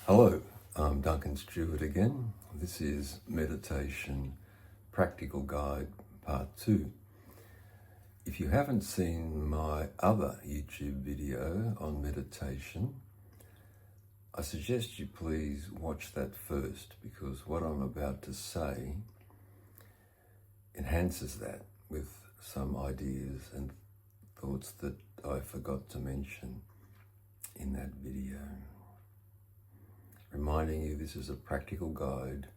Hello, I'm Duncan Stewart again. This is Meditation Practical Guide Part 2. If you haven't seen my other YouTube video on meditation, I suggest you please watch that first, because what I'm about to say enhances that with some ideas and thoughts that I forgot to mention in that video. Reminding you this is a practical guide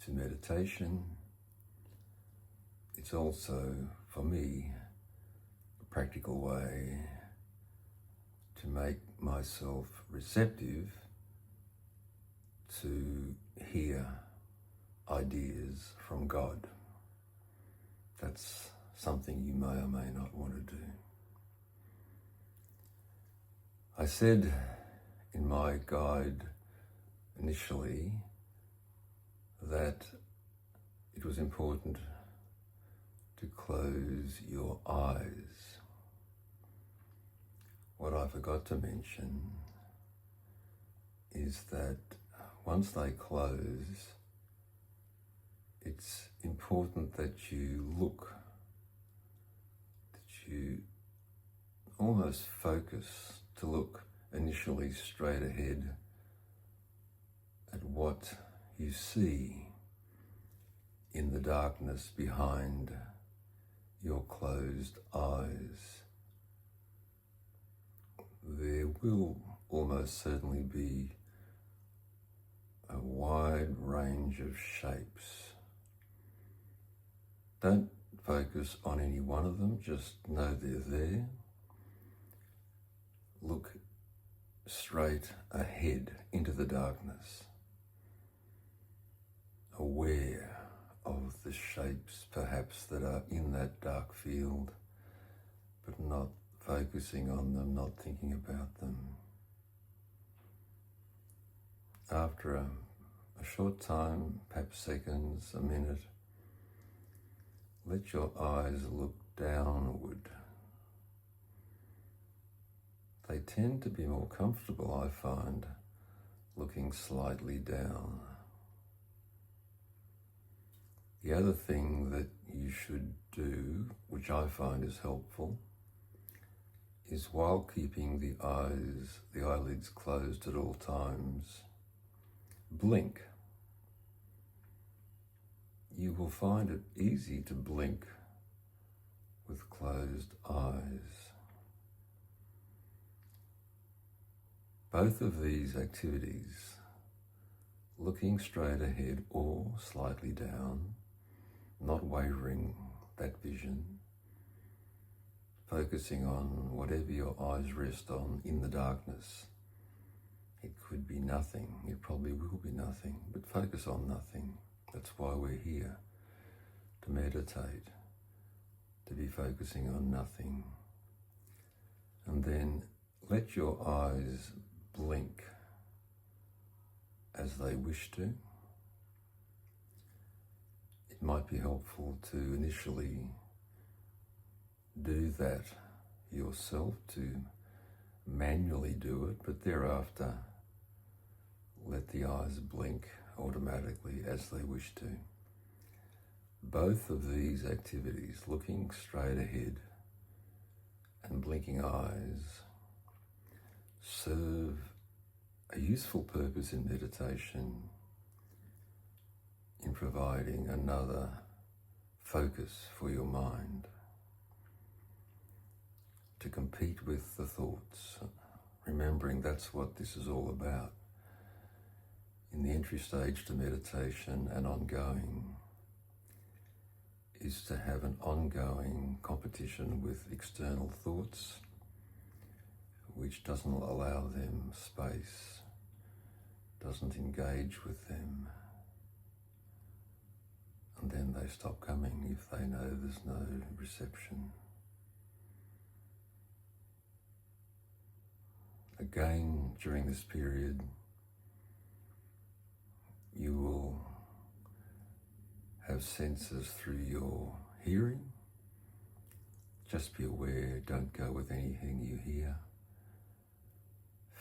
to meditation. It's also, for me, a practical way to make myself receptive to hear ideas from God. That's something you may or may not want to do. I said in my guide initially that it was important to close your eyes. What I forgot to mention is that once they close, it's important that you look, that you almost focus to look initially straight ahead at what you see in the darkness behind your closed eyes. There will almost certainly be a wide range of shapes. Don't focus on any one of them, just know they're there. Look straight ahead into the darkness, aware of the shapes perhaps that are in that dark field, but not focusing on them, not thinking about them. After a short time, perhaps seconds, a minute, let your eyes look downward. They tend to be more comfortable, I find, looking slightly down. The other thing that you should do, which I find is helpful, is while keeping the eyelids closed at all times, blink. You will find it easy to blink with closed eyes. Both of these activities, looking straight ahead or slightly down, not wavering that vision, focusing on whatever your eyes rest on in the darkness. It could be nothing, it probably will be nothing, but focus on nothing. That's why we're here, to meditate, to be focusing on nothing. And then let your eyes blink as they wish to. It might be helpful to initially do that yourself, to manually do it, but thereafter let the eyes blink automatically as they wish to. Both of these activities, looking straight ahead and blinking eyes, serve a useful purpose in meditation in providing another focus for your mind to compete with the thoughts, remembering that's what this is all about. In the entry stage to meditation and ongoing is to have an ongoing competition with external thoughts, which doesn't allow them space, doesn't engage with them, and then they stop coming if they know there's no reception. Again, during this period, you will have senses through your hearing. Just be aware, don't go with anything you hear.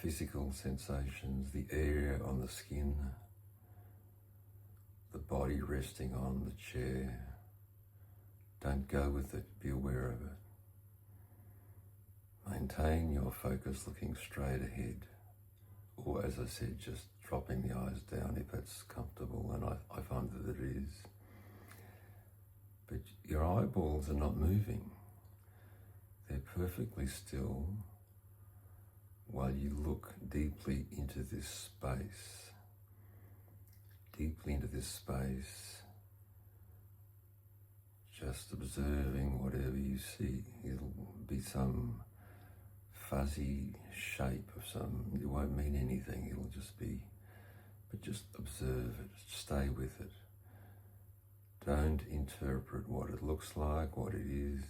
physical sensations, the air on the skin, the body resting on the chair. Don't go with it, be aware of it. Maintain your focus looking straight ahead, or as I said, just dropping the eyes down if that's comfortable, and I find that it is. But your eyeballs are not moving. They're perfectly still while you look deeply into this space. Deeply into this space, just observing whatever you see. It'll be some fuzzy shape of it won't mean anything, it'll just be, but just observe it, stay with it. Don't interpret what it looks like, what it is.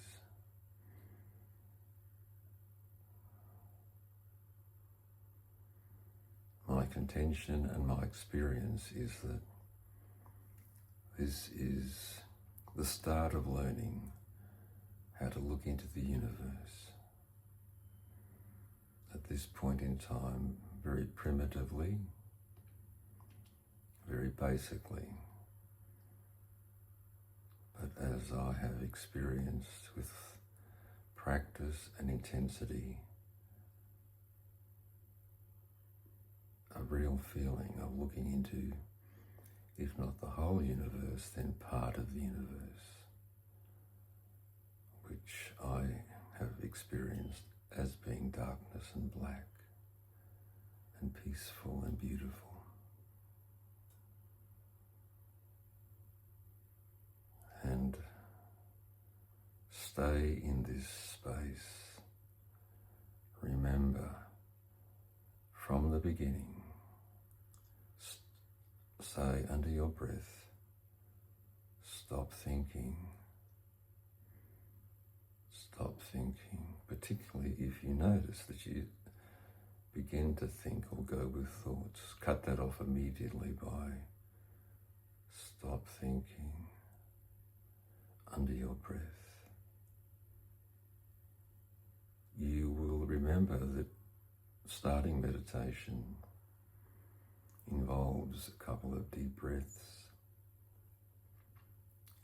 My contention and my experience is that this is the start of learning how to look into the universe. At this point in time, very primitively, very basically, but as I have experienced with practice and intensity, a real feeling of looking into, if not the whole universe, then part of the universe, which I have experienced as being darkness and black and peaceful and beautiful. And stay in this space. Remember, from the beginning, say under your breath, stop thinking. Stop thinking, particularly if you notice that you begin to think or go with thoughts. Cut that off immediately by stop thinking under your breath. You will remember that starting meditation involves a couple of deep breaths,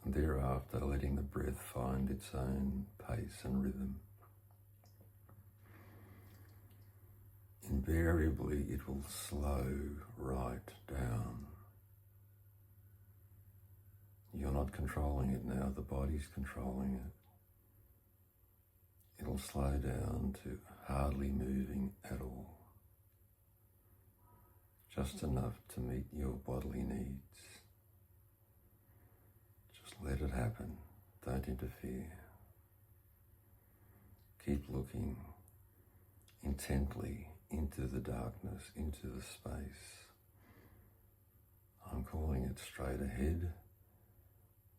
and thereafter letting the breath find its own pace and rhythm. Invariably, it will slow right down. You're not controlling it now, the body's controlling it. It'll slow down to hardly moving at all. Just enough to meet your bodily needs. Just let it happen. Don't interfere. Keep looking intently into the darkness, into the space. I'm calling it straight ahead,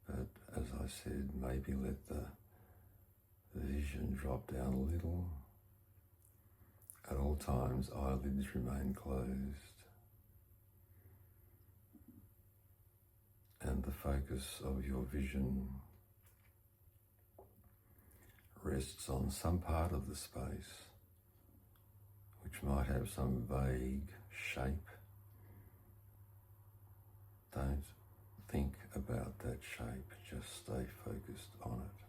but as I said, maybe let the vision drop down a little. At all times, eyelids remain closed. And the focus of your vision rests on some part of the space which might have some vague shape. Don't think about that shape, just stay focused on it.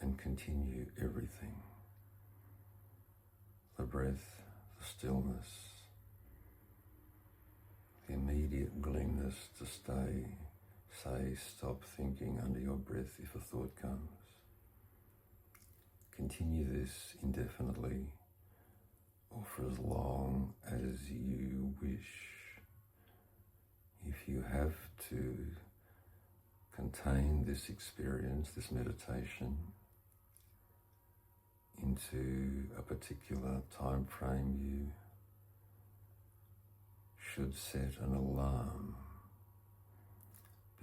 And continue everything. The breath, the stillness, the immediate willingness to say stop thinking under your breath if a thought comes. Continue this indefinitely or for as long as you wish. If you have to contain this experience, this meditation, into a particular time frame, you should set an alarm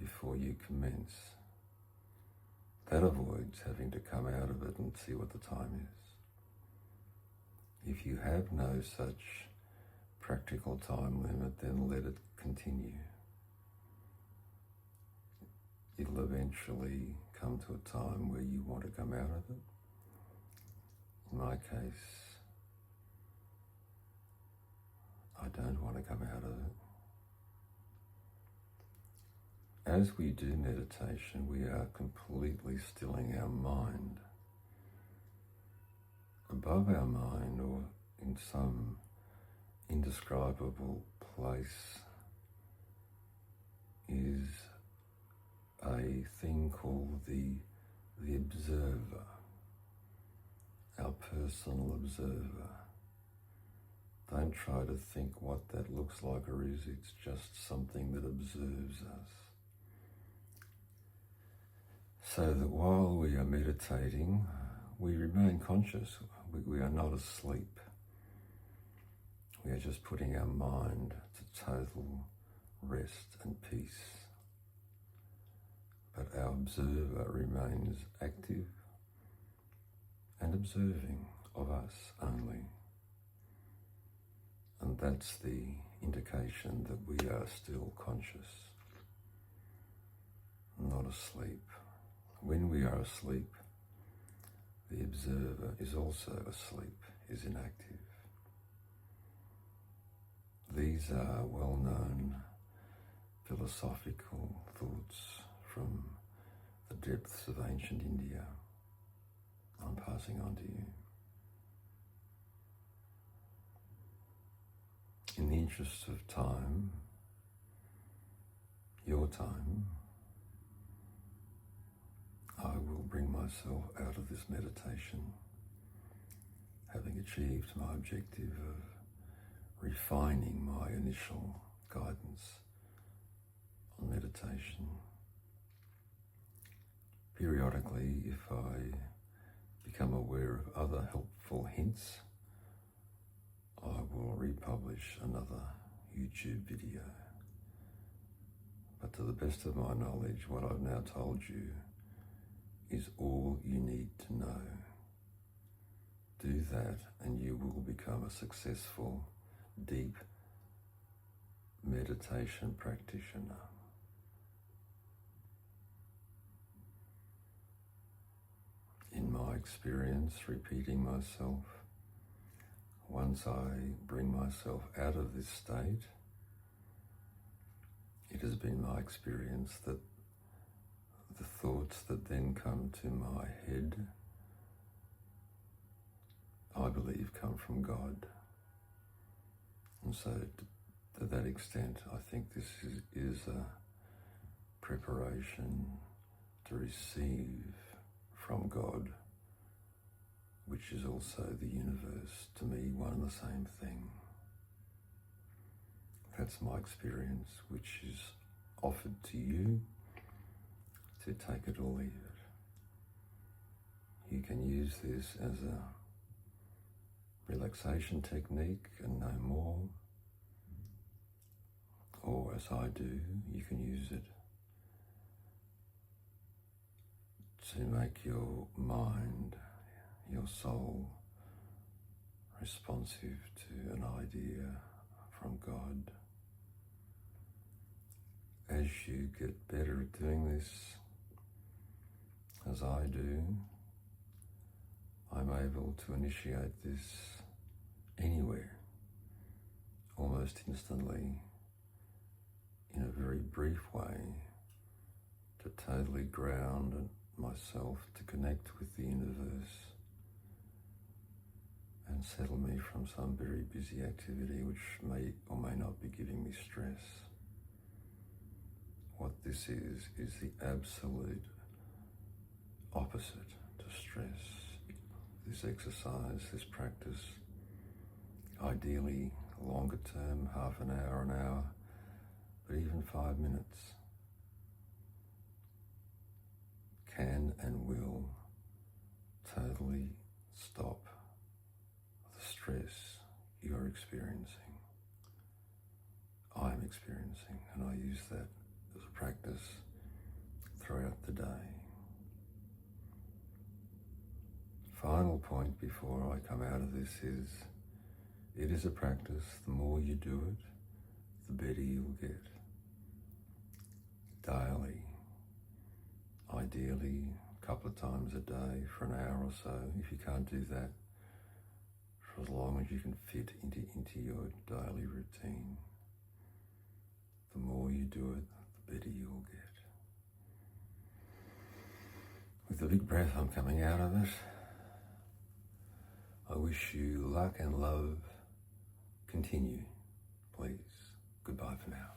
before you commence. That avoids having to come out of it and see what the time is. If you have no such practical time limit, then let it continue. It'll eventually come to a time where you want to come out of it. In my case, don't want to come out of it. As we do meditation, we are completely stilling our mind. Above our mind, or in some indescribable place, is a thing called the observer, our personal observer. Don't try to think what that looks like or is. It's just something that observes us. So that while we are meditating, we remain conscious. We are not asleep. We are just putting our mind to total rest and peace. But our observer remains active and observing of us only. And that's the indication that we are still conscious, not asleep. When we are asleep, the observer is also asleep, is inactive. These are well-known philosophical thoughts from the depths of ancient India. I'm passing on to you. In the interest of time, your time, I will bring myself out of this meditation, having achieved my objective of refining my initial guidance on meditation. Periodically, if I become aware of other helpful hints, I will republish another YouTube video. But to the best of my knowledge, what I've now told you is all you need to know. Do that and you will become a successful, deep meditation practitioner. In my experience, repeating myself, once I bring myself out of this state, it has been my experience that the thoughts that then come to my head, I believe, come from God. And so to that extent, I think this is a preparation to receive from God, which is also the universe, to me, one and the same thing. That's my experience, which is offered to you to take it or leave it. You can use this as a relaxation technique and no more, or as I do, you can use it to make your mind, your soul, responsive to an idea from God. As you get better at doing this, as I do, I'm able to initiate this anywhere, almost instantly, in a very brief way, to totally ground myself, to connect with the universe and settle me from some very busy activity which may or may not be giving me stress. What this is the absolute opposite to stress. This exercise, this practice, ideally longer term, half an hour, but even 5 minutes, can and will totally stop the stress you're experiencing, I'm experiencing, and I use that as a practice throughout the day. Final point before I come out of this is, it is a practice. The more you do it, the better you'll get. Daily, ideally a couple of times a day for an hour or so. If you can't do that, for as long as you can fit into your good daily routine. The more you do it, the better you'll get. With the big breath I'm coming out of it, I wish you luck and love. Continue, please. Goodbye for now.